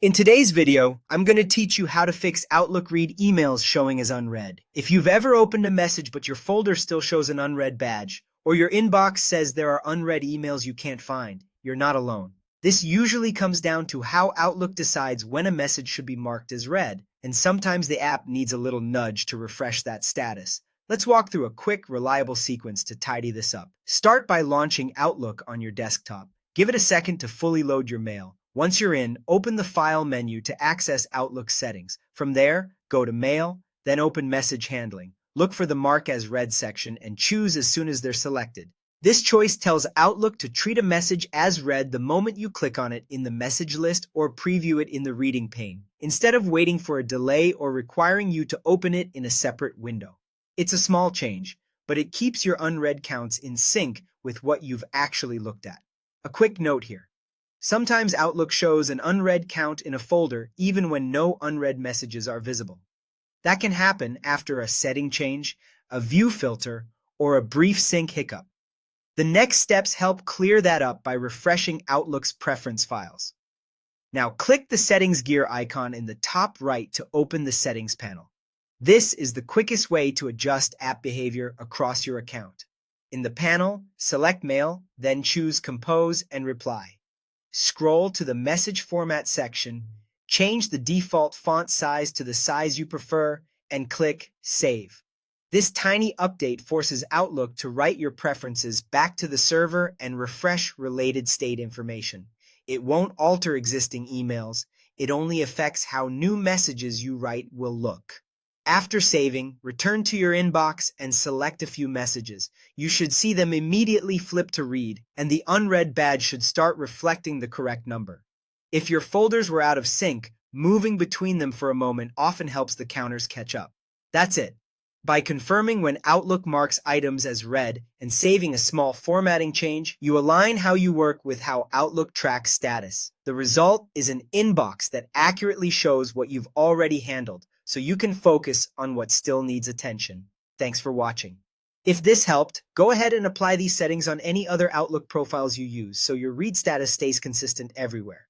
In today's video, I'm going to teach you how to fix Outlook Read emails showing as unread. If you've ever opened a message but your folder still shows an unread badge, or your inbox says there are unread emails you can't find, you're not alone. This usually comes down to how Outlook decides when a message should be marked as read, and sometimes the app needs a little nudge to refresh that status. Let's walk through a quick, reliable sequence to tidy this up. Start by launching Outlook on your desktop. Give it a second to fully load your mail. Once you're in, open the File menu to access Outlook settings. From there, go to Mail, then open Message Handling. Look for the Mark as Read section and choose as soon as they're selected. This choice tells Outlook to treat a message as read the moment you click on it in the message list or preview it in the reading pane, instead of waiting for a delay or requiring you to open it in a separate window. It's a small change, but it keeps your unread counts in sync with what you've actually looked at. A quick note here. Sometimes Outlook shows an unread count in a folder even when no unread messages are visible. That can happen after a setting change, a view filter, or a brief sync hiccup. The next steps help clear that up by refreshing Outlook's preference files. Now click the Settings gear icon in the top right to open the Settings panel. This is the quickest way to adjust app behavior across your account. In the panel, select Mail, then choose Compose and Reply. Scroll to the Message Format section, change the default font size to the size you prefer, and click Save. This tiny update forces Outlook to write your preferences back to the server and refresh related state information. It won't alter existing emails, it only affects how new messages you write will look. After saving, return to your inbox and select a few messages. You should see them immediately flip to read, and the unread badge should start reflecting the correct number. If your folders were out of sync, moving between them for a moment often helps the counters catch up. That's it. By confirming when Outlook marks items as read and saving a small formatting change, you align how you work with how Outlook tracks status. The result is an inbox that accurately shows what you've already handled, so you can focus on what still needs attention. Thanks for watching. If this helped, go ahead and apply these settings on any other Outlook profiles you use so your read status stays consistent everywhere.